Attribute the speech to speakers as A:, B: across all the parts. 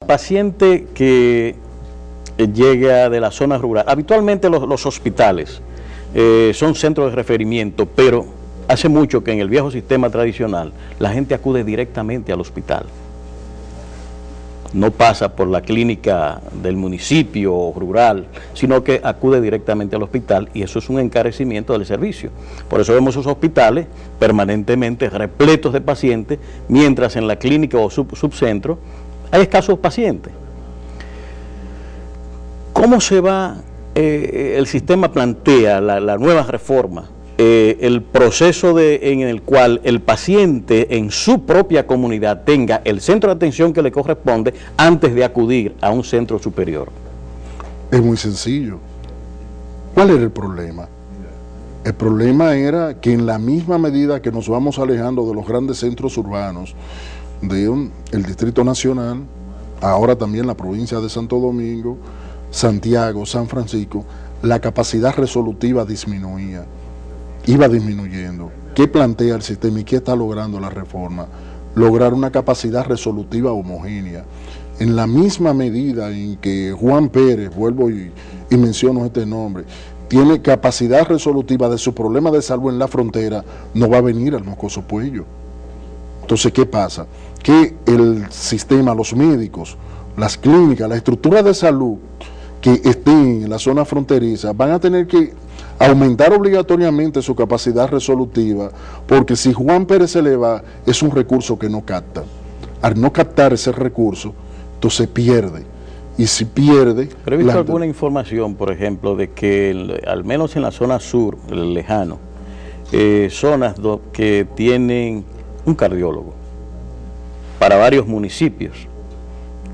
A: Paciente que llega de la zona rural, habitualmente los hospitales son centros de referimiento, pero hace mucho que en el viejo sistema tradicional la gente acude directamente al hospital. No pasa por la clínica del municipio rural, sino que acude directamente al hospital, y eso es un encarecimiento del servicio. Por eso vemos esos hospitales permanentemente repletos de pacientes, mientras en la clínica o subcentro hay escasos pacientes. ¿Cómo se va, el sistema plantea la nueva reforma, el proceso en el cual el paciente en su propia comunidad tenga el centro de atención que le corresponde antes de acudir a un centro superior?
B: Es muy sencillo. ¿Cuál era el problema? El problema era que en la misma medida que nos vamos alejando de los grandes centros urbanos, del Distrito Nacional, ahora también la provincia de Santo Domingo, Santiago, San Francisco, la capacidad resolutiva disminuía, iba disminuyendo. ¿Qué plantea el sistema y qué está logrando la reforma? Lograr una capacidad resolutiva homogénea. En la misma medida en que Juan Pérez, vuelvo y menciono este nombre, tiene capacidad resolutiva de su problema de salud en la frontera, no va a venir al Moscoso Puello. Entonces, ¿qué pasa? Que el sistema, los médicos, las clínicas, la estructura de salud que estén en la zona fronteriza van a tener que aumentar obligatoriamente su capacidad resolutiva, porque si Juan Pérez se le va, es un recurso que no capta. Al no captar ese recurso, entonces pierde. Y si pierde...
A: Pero he visto alguna información, por ejemplo, de que al menos en la zona sur, el lejano, zonas que tienen un cardiólogo para varios municipios,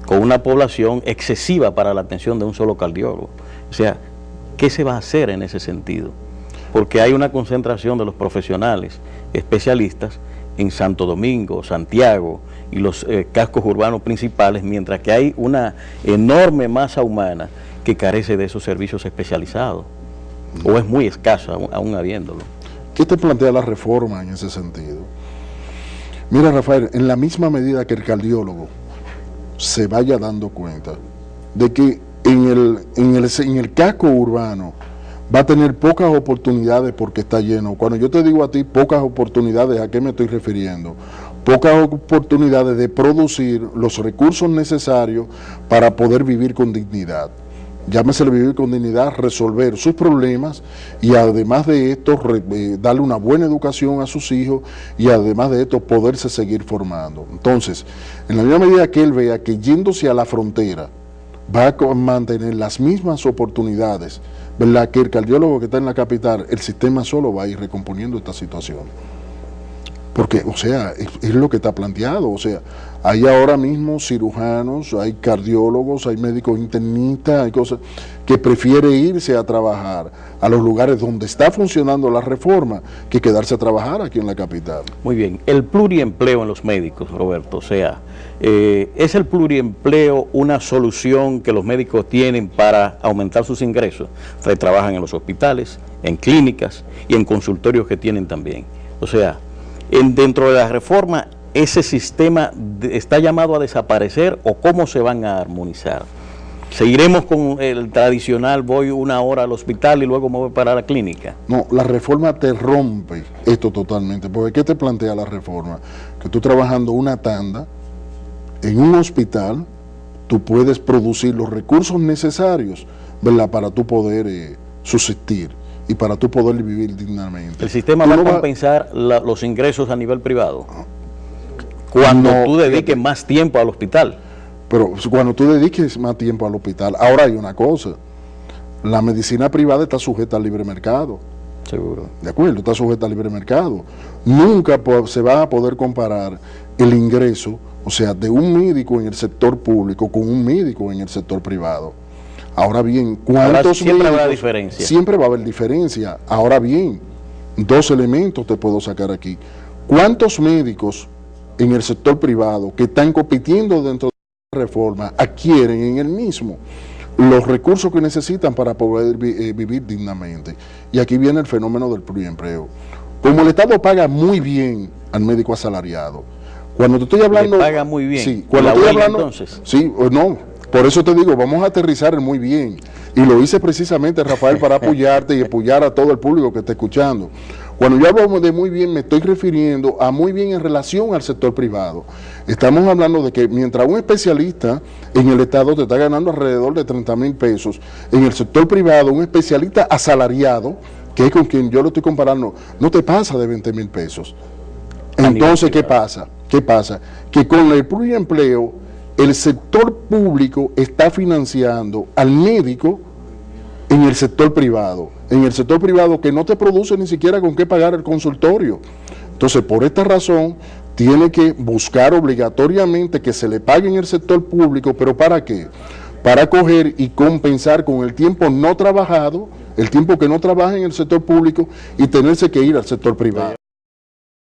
A: con una población excesiva para la atención de un solo cardiólogo. O sea, ¿qué se va a hacer en ese sentido? Porque hay una concentración de los profesionales especialistas en Santo Domingo, Santiago y los cascos urbanos principales, mientras que hay una enorme masa humana que carece de esos servicios especializados, o es muy escasa aún habiéndolo.
B: ¿Qué te plantea la reforma en ese sentido? Mira, Rafael, en la misma medida que el cardiólogo se vaya dando cuenta de que en el casco urbano va a tener pocas oportunidades porque está lleno. Cuando yo te digo a ti pocas oportunidades, ¿a qué me estoy refiriendo? Pocas oportunidades de producir los recursos necesarios para poder vivir con dignidad. Llámese vivir con dignidad, resolver sus problemas y además de esto darle una buena educación a sus hijos y además de esto poderse seguir formando. Entonces, en la misma medida que él vea que yéndose a la frontera va a mantener las mismas oportunidades, ¿verdad?, que el cardiólogo que está en la capital, el sistema solo va a ir recomponiendo esta situación. Porque, o sea, es lo que está planteado, o sea, hay ahora mismo cirujanos, hay cardiólogos, hay médicos internistas, hay cosas que prefieren irse a trabajar a los lugares donde está funcionando la reforma que quedarse a trabajar aquí en la capital.
A: Muy bien, el pluriempleo en los médicos, Roberto, o sea, ¿es el pluriempleo una solución que los médicos tienen para aumentar sus ingresos? O sea, trabajan en los hospitales, en clínicas y en consultorios que tienen también. O sea, dentro de la reforma, ¿ese sistema está llamado a desaparecer o cómo se van a armonizar? ¿Seguiremos con el tradicional, voy una hora al hospital y luego me voy para la clínica?
B: No, la reforma te rompe esto totalmente, porque ¿qué te plantea la reforma? Que tú trabajando una tanda en un hospital, tú puedes producir los recursos necesarios, ¿verdad?, para tú poder subsistir y para tú poder vivir dignamente.
A: ¿El sistema va a compensar los ingresos a nivel privado cuando tú dediques más tiempo al hospital?
B: Pero cuando tú dediques más tiempo al hospital, ahora hay una cosa, la medicina privada está sujeta al libre mercado.
A: Seguro.
B: De acuerdo, está sujeta al libre mercado. Nunca se va a poder comparar el ingreso, o sea, de un médico en el sector público con un médico en el sector privado. Ahora bien, ¿cuántos
A: siempre habrá diferencia?
B: Siempre va a haber diferencia. Ahora bien, dos elementos te puedo sacar aquí. ¿Cuántos médicos en el sector privado que están compitiendo dentro de la reforma adquieren en el mismo los recursos que necesitan para poder vivir dignamente? Y aquí viene el fenómeno del pluriempleo. Como el Estado paga muy bien al médico asalariado, Cuando te estoy hablando...
A: Le paga muy bien.
B: Sí, cuando
A: ¿La
B: estoy
A: huelga,
B: hablando...
A: entonces?
B: Sí, o no, por eso te digo, vamos a aterrizar el muy bien. Y lo hice precisamente, Rafael, para apoyarte y apoyar a todo el público que está escuchando. Cuando yo hablo de muy bien, me estoy refiriendo a muy bien en relación al sector privado. Estamos hablando de que mientras un especialista en el Estado te está ganando alrededor de 30,000 pesos, en el sector privado, un especialista asalariado, que es con quien yo lo estoy comparando, no te pasa de 20,000 pesos. Entonces, ¿qué pasa? ¿Qué pasa? Que con el pluriempleo, el sector público está financiando al médico en el sector privado. En el sector privado que no te produce ni siquiera con qué pagar el consultorio. Entonces, por esta razón, tiene que buscar obligatoriamente que se le pague en el sector público, ¿pero para qué? Para coger y compensar con el tiempo no trabajado, el tiempo que no trabaja en el sector público y tenerse que ir al sector privado.